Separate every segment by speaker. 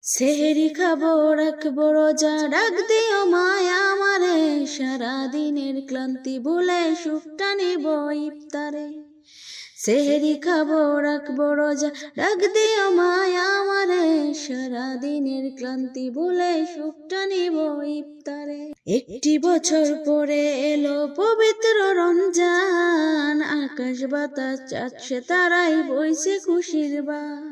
Speaker 1: সেহেরি খাবো রাখবো রোজা, ডাক দিও মায়া আমারে, সারাদিনের ক্লান্তি ভুলে সুখটা নিব ইফতারে। সেহেরি খাবো রাখবো রোজা, ডাক দিও মায়া আমারে, সারাদিনের ক্লান্তি ভুলে সুখটা নিব ইফতারে। একটি বছর পরে এলো পবিত্র রমজান, আকাশ বাতাস চাচ্ছে তারাই বইছে খুশির বান।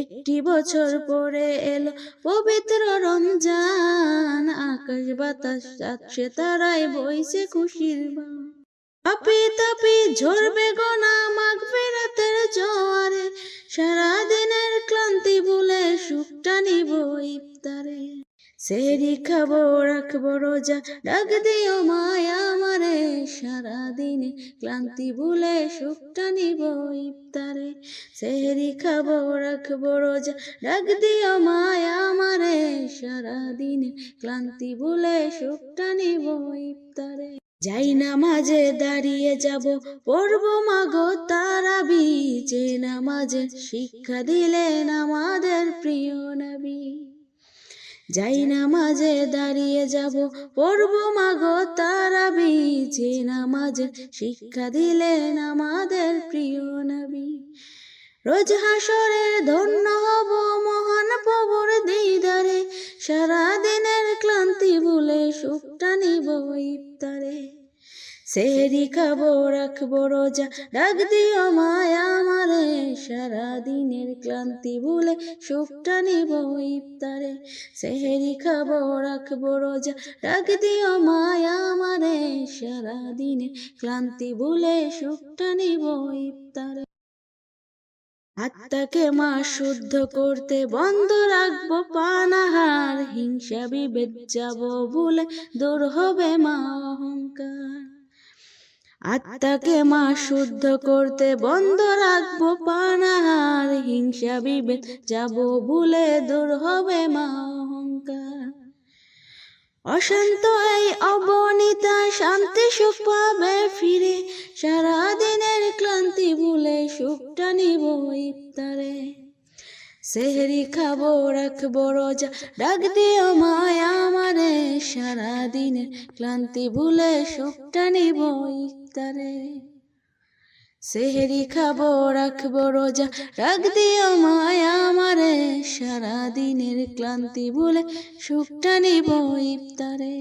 Speaker 1: একটি বছর পরে এলো পবিত্র রমজান, আকাশ বাতাস যাচ্ছে তারাই বইছে খুশির বান। পাপি তাপি ঝরবে গোনা মাগফিরাতের জোয়ারে, সারাদিনের ক্লান্তি ভুলে সুখটা নিব ইফতারে। সেহরি খাবো রাখবো রোজা, ডাক দিও মায়া আমারে, সারাদিনে ক্লান্তি ভুলে সুখটা নিব ইফতারে। সেহরি খাবো রাখবো রোজা, ডাক দিও মায়া আমারে, সারাদিনে ক্লান্তি ভুলে সুখটা নিব ইফতারে। যাই নামাজে দাঁড়িয়ে যাব, পড়বো মাগো তারাবি, যে নামাজে শিক্ষা দিলেন আমাদের প্রিয় নবী। যাই নামাজে দাঁড়িয়ে যাব, পড়বো মাগো তারাবি, যে নামাজে শিক্ষা দিলেন আমাদের প্রিয় নবী। রোজ হাসরে ধন্য হব মহান প্রভুর দিদারে, সারাদিনের ক্লান্তি ভুলে সুখটা নিব ইফতারে। সেহরি খাবো রাখবো রোজা, ডাক দিও মায়া আমারে, সারাদিনের ক্লান্তি ভুলে সুখটা নিব ইফতারে। সেহরি খাবো রাখবো রোজা, ডাক দিও মায়া আমারে, সারাদিনের ক্লান্তি ভুলে সুখটা নিব ইফতারে। আত্মাকে মা শুদ্ধ করতে বন্ধ রাখবো পানাহার, হিংসা বিভেদ যাব ভুলে দূর হবে মা অহংকার। আত্মাকে মা শুদ্ধ করতে বন্ধ রাখবো পানাহার, হিংসা বিভেদ যাব ভুলে দূর হবে মা অহংকার। অশান্ত এই অবনীতা শান্তি সুখ পাবে ফিরে, সারাদিনের ক্লান্তি ভুলে সুখটা নিব ইফতারে। সেহরি খাবো রাখবো রোজা, ডাক দিও মায়া আমারে, সারাদিনের ক্লান্তি ভুলে সুখটা নিব ইফতারে। সেহরি খাবো রাখবো রোজা, ডাক দিও মায়া আমারে, সারাদিনের ক্লান্তি ভুলে সুখটা নিব ইফতারে।